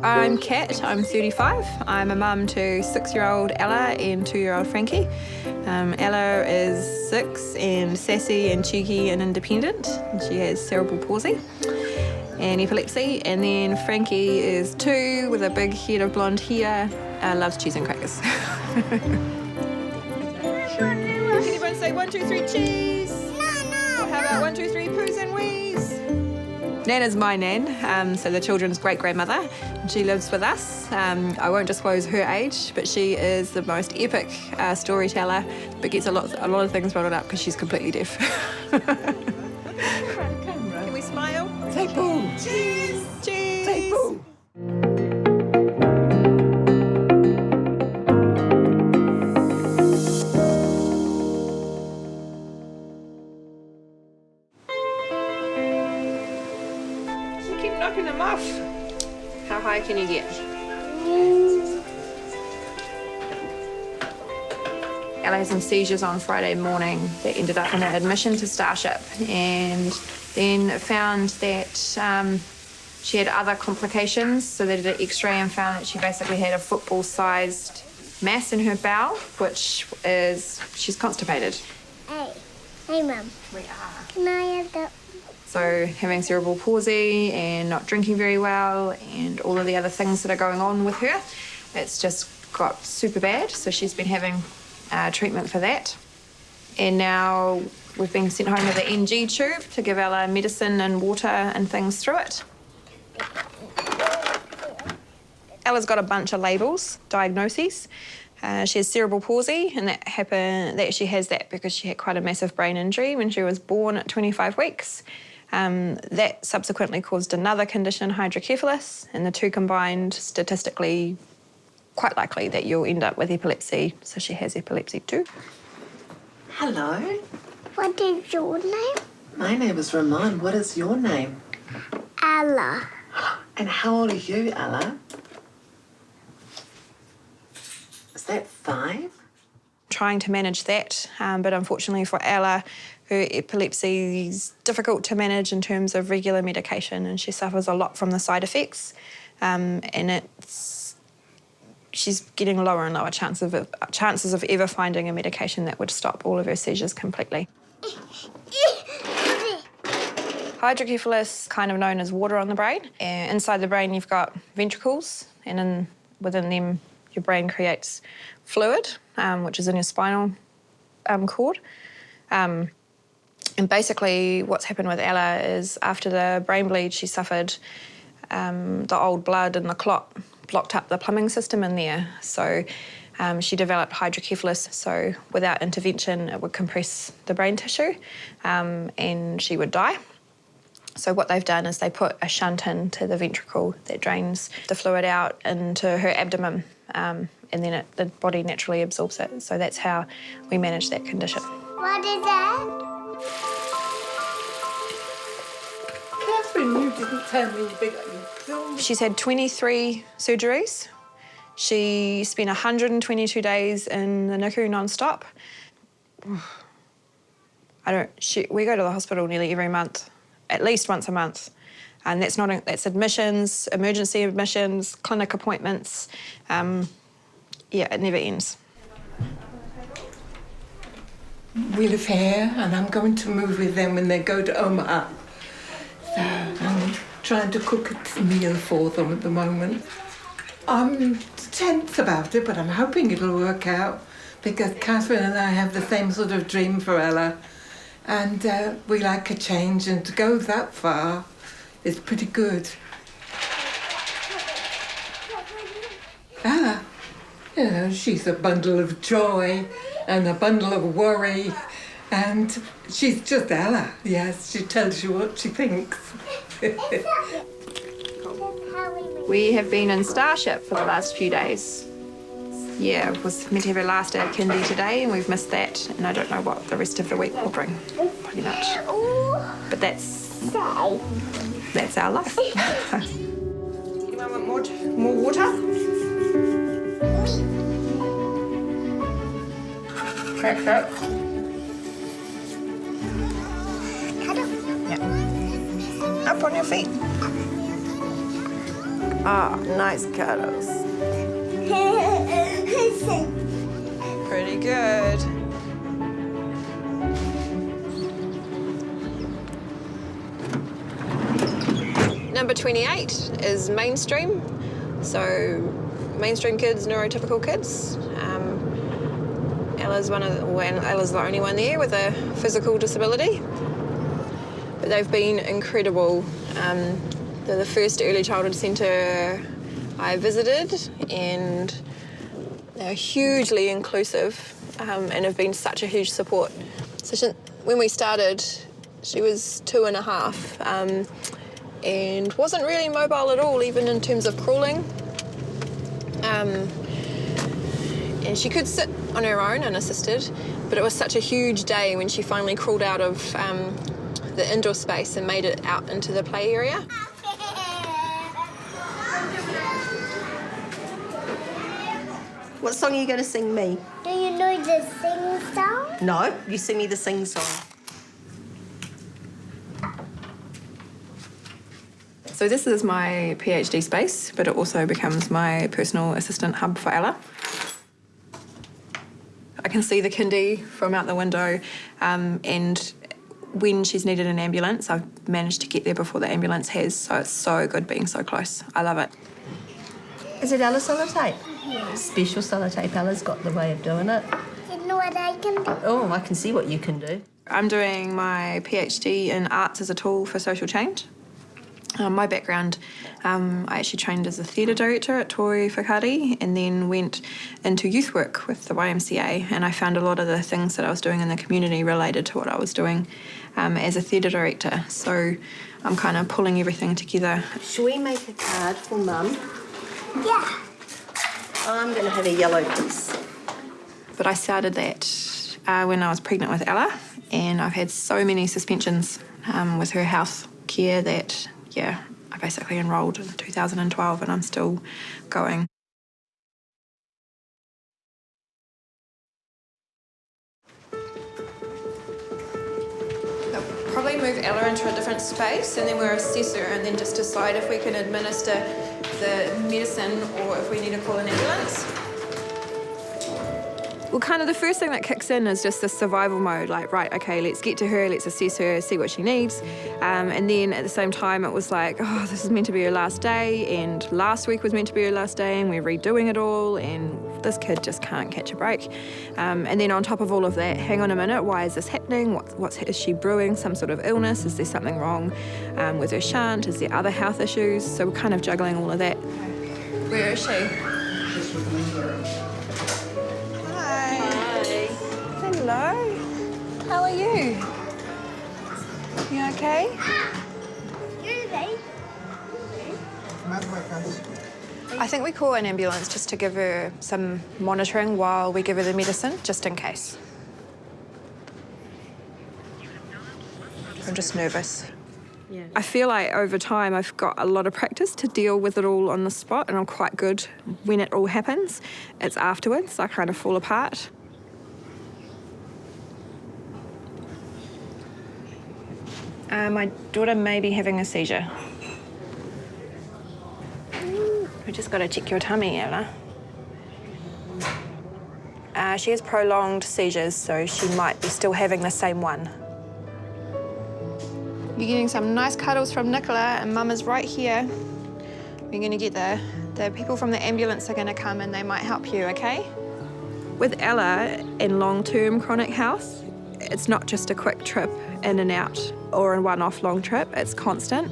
I'm Kat, I'm 35. I'm a mum to 6-year-old Ella and 2-year-old Frankie. Ella is 6 and sassy and cheeky and independent. She has cerebral palsy and epilepsy. And then Frankie is 2 with a big head of blonde hair, loves cheese and crackers. Can everyone say 1, 2, 3 cheese? No. How about 1, 2, 3 poos and wees? Nana's my nan, so the children's great-grandmother. She lives with us. I won't disclose her age, but she is the most epic storyteller, but gets a lot of things bottled up because she's completely deaf. Can we smile? Say boo! Cheese! Cheese! Say boo! Keep knocking them off. How high can you get? Ella had some seizures on Friday morning that ended up in an admission to Starship, and then found that she had other complications. So they did an X-ray and found that she basically had a football-sized mass in her bowel, which is she's constipated. Hey, Mum. We are. Can I have that? So having cerebral palsy and not drinking very well and all of the other things that are going on with her, it's just got super bad. So she's been having treatment for that. And now we've been sent home with an NG tube to give Ella medicine and water and things through it. Ella's got a bunch of labels, diagnoses. She has cerebral palsy, and that she has that because she had quite a massive brain injury when she was born at 25 weeks. That subsequently caused another condition, hydrocephalus, and the two combined, statistically, quite likely that you'll end up with epilepsy. So she has epilepsy too. Hello. What is your name? My name is Ramon. What is your name? Ella. And how old are you, Ella? Is that 5? Trying to manage that, but unfortunately for Ella, her epilepsy is difficult to manage in terms of regular medication, and she suffers a lot from the side effects. And she's getting lower and lower chances of ever finding a medication that would stop all of her seizures completely. Hydrocephalus, kind of known as water on the brain. Inside the brain, you've got ventricles, and within them, your brain creates fluid, which is in your spinal cord. And basically what's happened with Ella is after the brain bleed she suffered, the old blood and the clot blocked up the plumbing system in there. So she developed hydrocephalus. So without intervention, it would compress the brain tissue and she would die. So what they've done is they put a shunt into the ventricle that drains the fluid out into her abdomen, and then the body naturally absorbs it. So that's how we manage that condition. What is that? Catherine, you didn't tell me big. She's had 23 surgeries. She spent 122 days in the NICU non-stop. We go to the hospital nearly every month, at least once a month. And that's admissions, emergency admissions, clinic appointments. Yeah, it never ends. We live here, and I'm going to move with them when they go to Omaha. So I'm trying to cook a meal for them at the moment. I'm tense about it, but I'm hoping it'll work out because Catherine and I have the same sort of dream for Ella, and we like a change, and to go that far is pretty good. Ella, you know, she's a bundle of joy and a bundle of worry, and she's just Ella. Yes, she tells you what she thinks. We have been in Starship for the last few days. Yeah, it was meant to have our last day at kindy today, and we've missed that, and I don't know what the rest of the week will bring, pretty much. But that's our life. Anyone want more water? Crack that. Yeah. Up on your feet. Ah, nice cuddles. Pretty good. Number 28 is mainstream. So mainstream kids, neurotypical kids. Ella's Ella's the only one there with a physical disability. But they've been incredible. They're the first early childhood centre I visited, and they're hugely inclusive and have been such a huge support. So when we started, she was 2.5 and wasn't really mobile at all, even in terms of crawling. And she could sit on her own unassisted, but it was such a huge day when she finally crawled out of the indoor space and made it out into the play area. What song are you going to sing me? Do you know the sing song? No, you sing me the sing song. So this is my PhD space, but it also becomes my personal assistant hub for Ella. I can see the kindy from out the window, and when she's needed an ambulance, I've managed to get there before the ambulance has, so it's so good being so close. I love it. Is it Ella Sellotape? Special sellotape. Ella's got the way of doing it. You know what I can do? Oh, I can see what you can do. I'm doing my PhD in arts as a tool for social change. My background, I actually trained as a theatre director at Toi Whakaari and then went into youth work with the YMCA, and I found a lot of the things that I was doing in the community related to what I was doing as a theatre director. So I'm kind of pulling everything together. Shall we make a card for Mum? Yeah. I'm going to have a yellow piece. But I started that when I was pregnant with Ella, and I've had so many suspensions with her health care that, yeah, I basically enrolled in 2012 and I'm still going. They'll probably move Ella into a different space and then we'll assess her and then just decide if we can administer the medicine or if we need to call an ambulance. Well, kind of the first thing that kicks in is just the survival mode, like, right, okay, let's get to her, let's assess her, see what she needs. And then at the same time, it was like, oh, this is meant to be her last day, and last week was meant to be her last day, and we're redoing it all, and this kid just can't catch a break. And then on top of all of that, hang on a minute, why is this happening? Is she brewing some sort of illness? Is there something wrong with her shunt? Is there other health issues? So we're kind of juggling all of that. Where is she? Hello. How are you? You okay? I think we call an ambulance just to give her some monitoring while we give her the medicine, just in case. I'm just nervous. Yeah. I feel like over time I've got a lot of practice to deal with it all on the spot, and I'm quite good when it all happens. It's afterwards I kind of fall apart. My daughter may be having a seizure. We just got to check your tummy, Ella. She has prolonged seizures, so she might be still having the same one. You're getting some nice cuddles from Nicola, and Mum is right here. We're going to get the people from the ambulance are going to come and they might help you, okay? With Ella in long-term chronic health, it's not just a quick trip in and out or a one-off long trip, it's constant.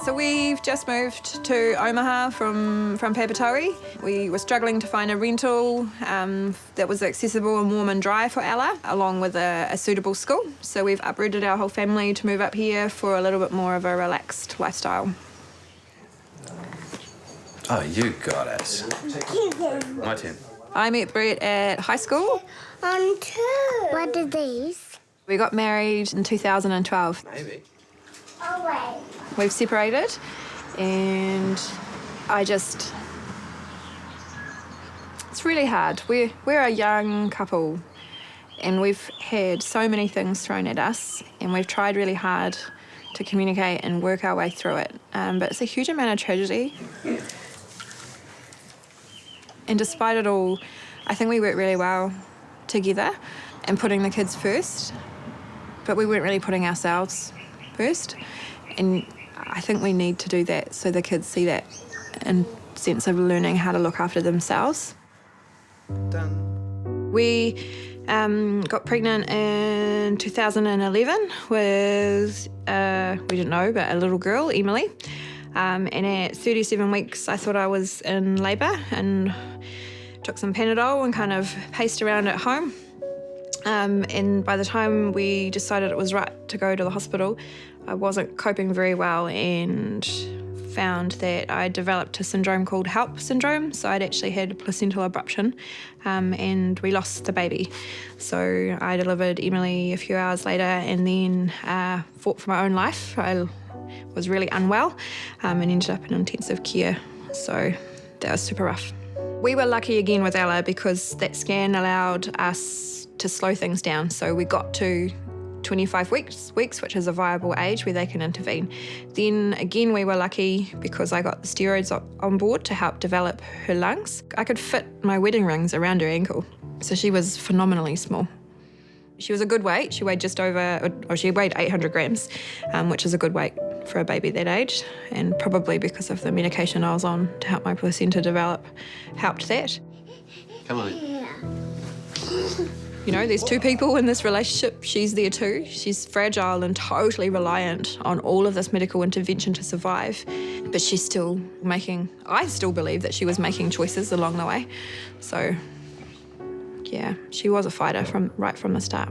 So we've just moved to Omaha from Papatoetoe. We were struggling to find a rental that was accessible and warm and dry for Ella, along with a suitable school. So we've uprooted our whole family to move up here for a little bit more of a relaxed lifestyle. Oh, you got it. My turn. I met Brett at high school. What are these? We got married in 2012. Maybe. Oh, wait. We've separated, and it's really hard. We're a young couple, and we've had so many things thrown at us, and we've tried really hard to communicate and work our way through it. But it's a huge amount of tragedy. And despite it all, I think we work really well together and putting the kids first, but we weren't really putting ourselves first. And I think we need to do that so the kids see that and sense of learning how to look after themselves. Done. We got pregnant in 2011 with, we didn't know, but a little girl, Emily. And at 37 weeks, I thought I was in labour and took some Panadol and kind of paced around at home. And by the time we decided it was right to go to the hospital, I wasn't coping very well and found that I developed a syndrome called HELP syndrome. So I'd actually had placental abruption and we lost the baby. So I delivered Emily a few hours later and then fought for my own life. I was really unwell and ended up in intensive care. So that was super rough. We were lucky again with Ella because that scan allowed us to slow things down. So we got to 25 weeks, which is a viable age where they can intervene. Then again, we were lucky because I got the steroids on board to help develop her lungs. I could fit my wedding rings around her ankle. So she was phenomenally small. She was a good weight. She weighed just over, or she weighed 800 grams, which is a good weight for a baby that age. And probably because of the medication I was on to help my placenta develop, helped that. Come on. You know, there's two people in this relationship. She's there too. She's fragile and totally reliant on all of this medical intervention to survive. But she's still I still believe that she was making choices along the way. So, yeah, she was a fighter right from the start.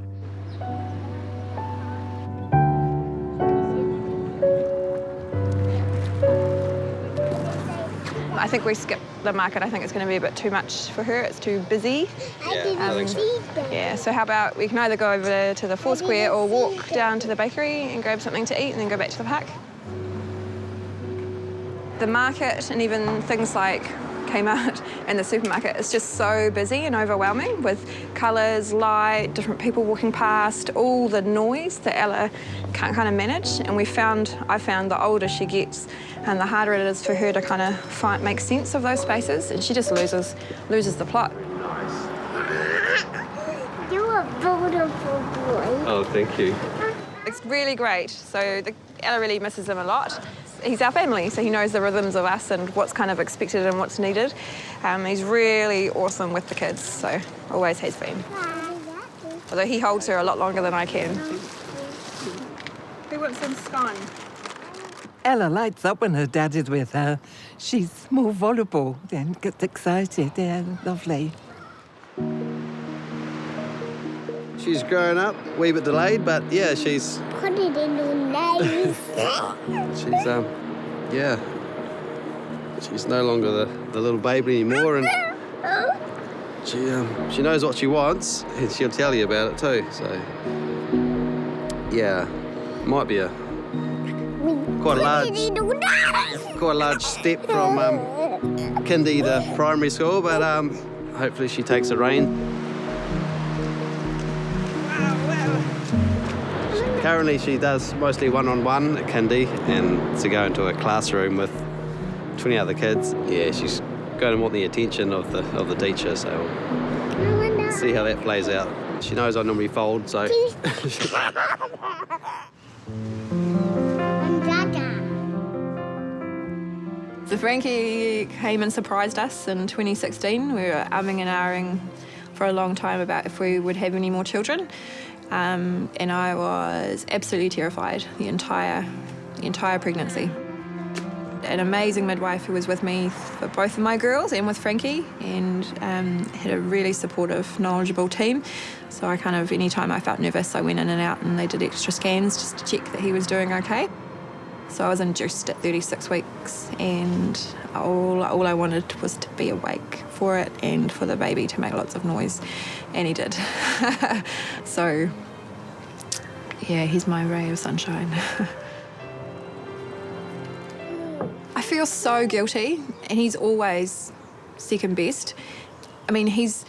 I think we skipped the market. I think it's going to be a bit too much for her. It's too busy. I didn't see that. Yeah, so how about we can either go over to the Four Square or walk down to the bakery and grab something to eat and then go back to the park. The market and even things like Kmart and the supermarket is just so busy and overwhelming with colours, light, different people walking past, all the noise that Ella can't kind of manage. And I found the older she gets and the harder it is for her to kind of make sense of those spaces, and she just loses the plot. You're a beautiful boy. Oh, thank you. It's really great. So Ella really misses him a lot. He's our family, so he knows the rhythms of us and what's kind of expected and what's needed. He's really awesome with the kids, so always has been. Although he holds her a lot longer than I can. Who wants some scone? Ella lights up when her dad is with her. She's more voluble and gets excited. Yeah, lovely. She's growing up, a wee bit delayed, but yeah, she's... Put it in your nose. She's, yeah. She's no longer the little baby anymore, and she knows what she wants, and she'll tell you about it too, so... Yeah, might be quite a large step from kindy to primary school, but hopefully she takes the rein. Currently, she does mostly one-on-one at kindy, and to go into a classroom with 20 other kids, yeah, she's going to want the attention of the teacher, so we'll see how that plays out. She knows I normally fold, so... So Frankie came and surprised us in 2016. We were umming and ahhing for a long time about if we would have any more children. And I was absolutely terrified the entire pregnancy. An amazing midwife who was with me for both of my girls and with Frankie, and had a really supportive, knowledgeable team. So I kind of, anytime I felt nervous, I went in and out and they did extra scans just to check that he was doing okay. So I was induced at 36 weeks, and all I wanted was to be awake for it and for the baby to make lots of noise, and he did. So Yeah, he's my ray of sunshine. I feel so guilty, and he's always second best. I mean, he's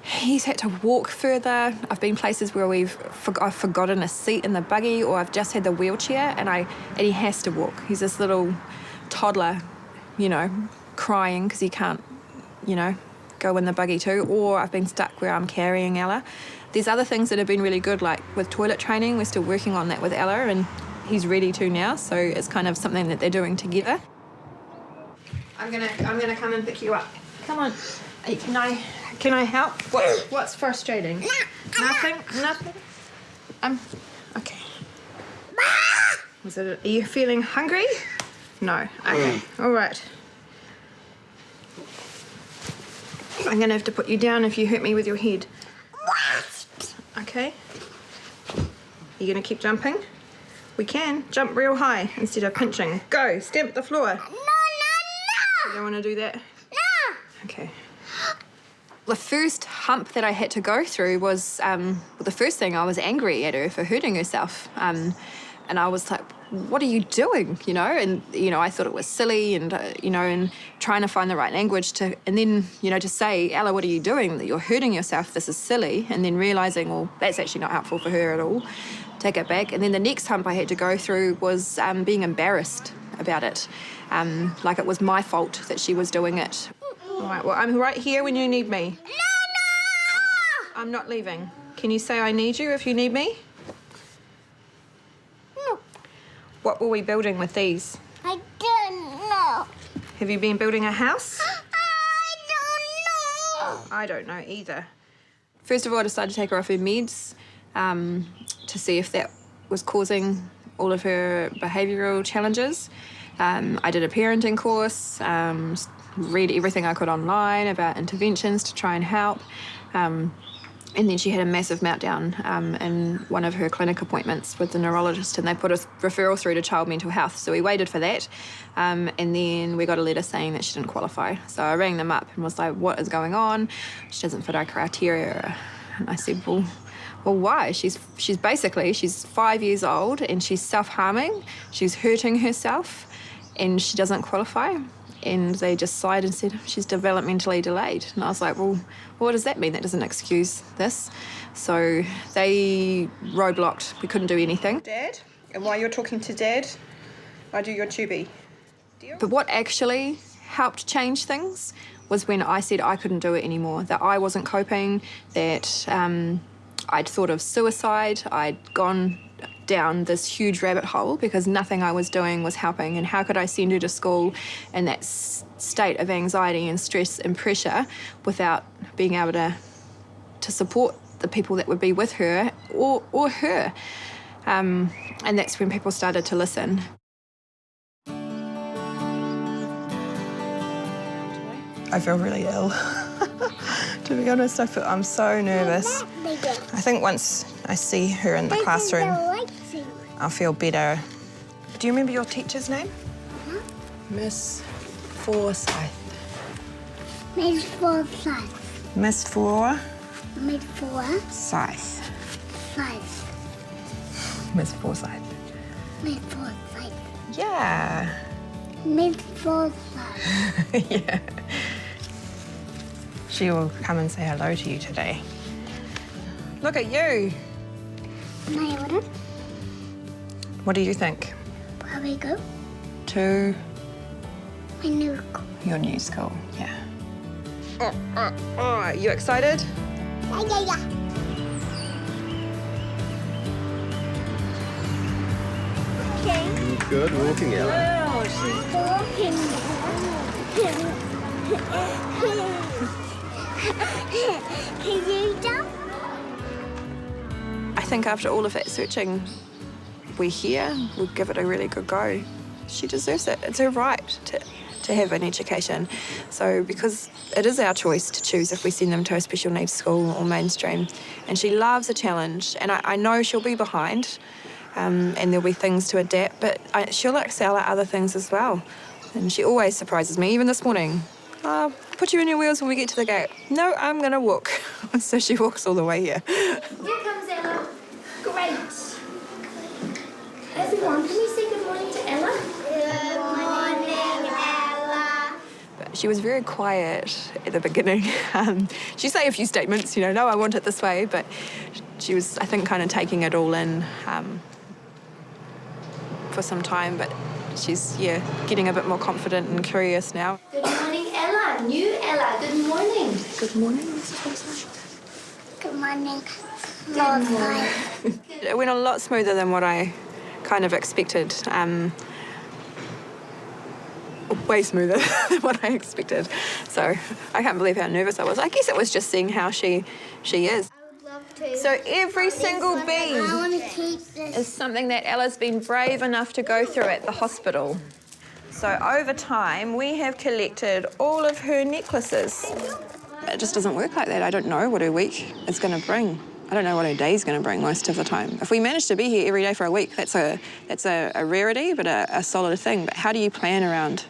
had to walk further. I've been places where I've forgotten a seat in the buggy, or I've just had the wheelchair, and he has to walk. He's this little toddler, you know, crying because he can't, you know, go in the buggy too. Or I've been stuck where I'm carrying Ella. There's other things that have been really good, like with toilet training. We're still working on that with Ella, and he's ready to now. So it's kind of something that they're doing together. I'm gonna come and pick you up. Come on. Can I help? What's frustrating? Nothing. Okay. Are you feeling hungry? No. Okay. All right. I'm gonna have to put you down if you hurt me with your head. Okay. You gonna keep jumping? We can jump real high instead of pinching. Go. Stamp the floor. No. You don't want to do that? No. Okay. The first hump that I had to go through was, the first thing, I was angry at her for hurting herself. And I was like, what are you doing, you know? And, you know, I thought it was silly and, you know, and trying to find the right language to, and then, you know, to say, Ella, what are you doing? That you're hurting yourself, this is silly. And then realising, well, that's actually not helpful for her at all. Take it back. And then the next hump I had to go through was being embarrassed about it. Like it was my fault that she was doing it. All right, well, I'm right here when you need me. No. I'm not leaving. Can you say I need you if you need me? No. What were we building with these? I don't know. Have you been building a house? I I don't know either. First of all, I decided to take her off her meds to see if that was causing all of her behavioural challenges. I did a parenting course, read everything I could online about interventions to try and help. And then she had a massive meltdown in one of her clinic appointments with the neurologist, and they put a referral through to child mental health. So we waited for that, and then we got a letter saying that she didn't qualify. So I rang them up and was like, what is going on? She doesn't fit our criteria. And I said, well, why? She's 5 years old and she's self-harming. She's hurting herself and she doesn't qualify. And they just sighed and said, she's developmentally delayed. And I was like, well, what does that mean? That doesn't excuse this. So they roadblocked. We couldn't do anything. Dad, and while you're talking to Dad, I do your tubie. Deal? But what actually helped change things was when I said I couldn't do it anymore, that I wasn't coping, that I'd thought of suicide, I'd gone down this huge rabbit hole because nothing I was doing was helping, and how could I send her to school in that state of anxiety and stress and pressure without being able to support the people that would be with her or her. And that's when people started to listen. I feel really ill. To be honest, I'm so nervous. I think once I see her in the classroom, I'll feel better. Do you remember your teacher's name? Miss Forsyth. Miss Forsyth. Miss Forsyth. Miss Forsyth. Miss Forsyth. Miss Forsyth. Yeah. Miss Forsyth. Yeah. She will come and say hello to you today. Look at you. My order. What do you think? Where we go? To My new school. your new school, yeah. All right, you excited? Yeah. Okay. Good walking, Ella. Walking. Can you jump? I think after all of that searching, we're here. We'll give it a really good go. She deserves it. It's her right to have an education. So because it is our choice to choose if we send them to a special needs school or mainstream. And she loves a challenge, and I know she'll be behind, and there'll be things to adapt, but she'll excel at other things as well. And she always surprises me, even this morning. I'll put you in your wheels when we get to the gate. No, I'm gonna walk. So she walks all the way here. Here comes Ella. Great. She was very quiet at the beginning. She'd say a few statements, no, I want it this way, but she was, I think, kind of taking it all in for some time, but she's, getting a bit more confident and curious now. Good morning, Ella. New Ella, good morning. Good morning, Mrs. Wilson. Good morning. It went a lot smoother than what I kind of expected. Way smoother than what I expected. So I can't believe how nervous I was. I guess it was just seeing how she is. I would love to. So every single bead I want to keep this. is something that Ella's been brave enough to go through at the hospital. So over time, we have collected all of her necklaces. It just doesn't work like that. I don't know what her week is going to bring. I don't know what her day's going to bring most of the time. If we manage to be here every day for a week, that's a rarity, but a solid thing. But how do you plan around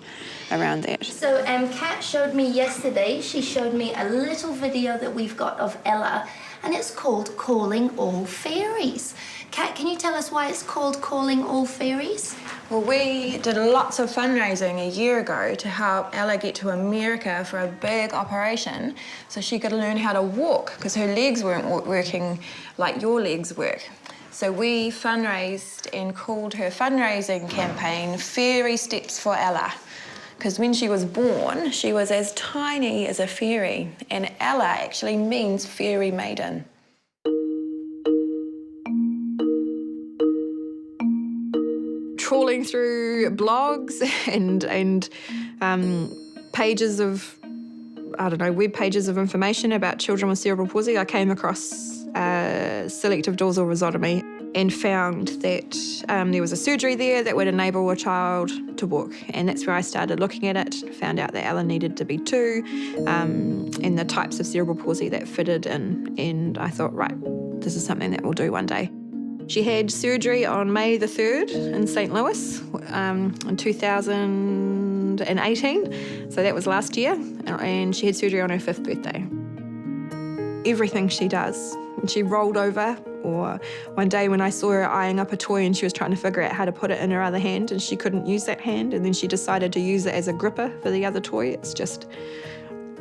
that? So Kat showed me yesterday, she showed me a little video that we've got of Ella, and it's called Calling All Fairies. Kat, can you tell us why it's called Calling All Fairies? Well, we did lots of fundraising a year ago to help Ella get to America for a big operation so she could learn how to walk because her legs weren't working like your legs work. So we fundraised and called her fundraising campaign Fairy Steps for Ella, because when she was born, she was as tiny as a fairy, and Ella actually means fairy maiden. Trawling through blogs and pages of, web pages of information about children with cerebral palsy, I came across selective dorsal rhizotomy and found that there was a surgery there that would enable a child to walk. And that's where I started looking at it, found out that Ella needed to be 2 and the types of cerebral palsy that fitted in. And I thought, right, this is something that we'll do one day. She had surgery on May the 3rd in St. Louis in 2018, so that was last year, and she had surgery on her 5th birthday. Everything she does, when she rolled over, or one day when I saw her eyeing up a toy and she was trying to figure out how to put it in her other hand and she couldn't use that hand, and then she decided to use it as a gripper for the other toy. It's just,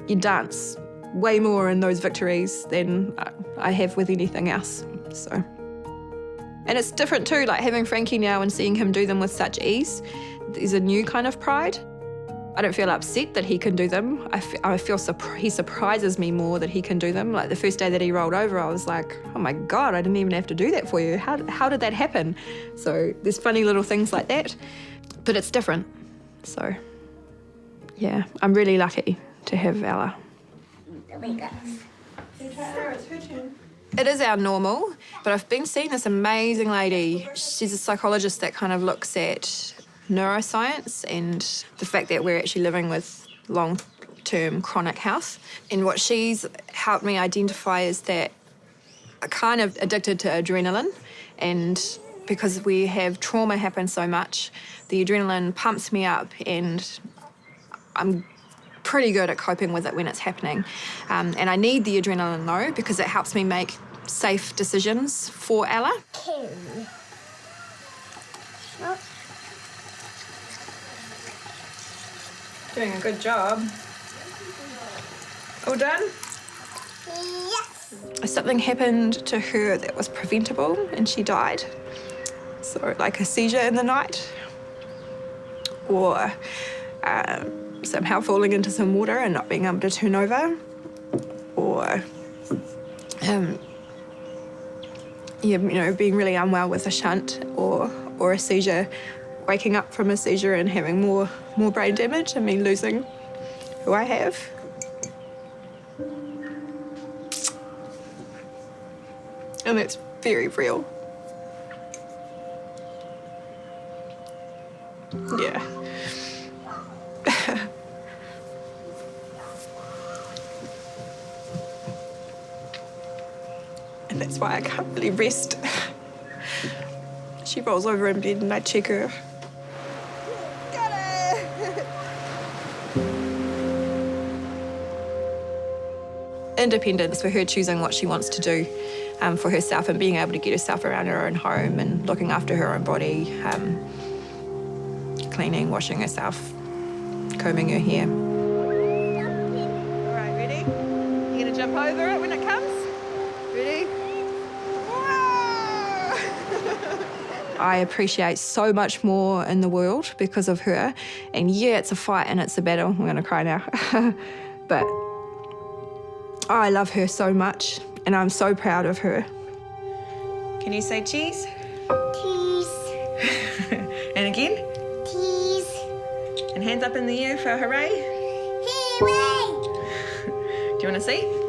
you dance way more in those victories than I have with anything else, so. And it's different too, like having Frankie now and seeing him do them with such ease. There's a new kind of pride. I don't feel upset that he can do them. I feel he surprises me more that he can do them. Like the first day that he rolled over, I was like, oh my God, I didn't even have to do that for you. How did that happen? So there's funny little things like that, but it's different. So yeah, I'm really lucky to have Ella. It is our normal, but I've been seeing this amazing lady. She's a psychologist that kind of looks at neuroscience and the fact that we're actually living with long-term chronic health. And what she's helped me identify is that I'm kind of addicted to adrenaline, and because we have trauma happen so much, the adrenaline pumps me up and I'm pretty good at coping with it when it's happening. And I need the adrenaline though, because it helps me make safe decisions for Ella. Doing a good job. All done? Yes. Something happened to her that was preventable and she died. So like a seizure in the night, or somehow falling into some water and not being able to turn over, or being really unwell with a shunt, or a seizure, waking up from a seizure and having more brain damage and me losing who I have. And that's very real. Yeah. And that's why I can't really rest. She rolls over in bed and I check her. Got it! Independence for her choosing what she wants to do for herself and being able to get herself around her own home and looking after her own body, cleaning, washing herself, combing her hair. flip over it when it comes. Ready? I appreciate so much more in the world because of her. And yeah, it's a fight and it's a battle. I'm gonna cry now. But I love her so much and I'm so proud of her. Can you say cheese? Cheese. And again? Cheese. And hands up in the air for hooray. Hooray! Do you wanna see?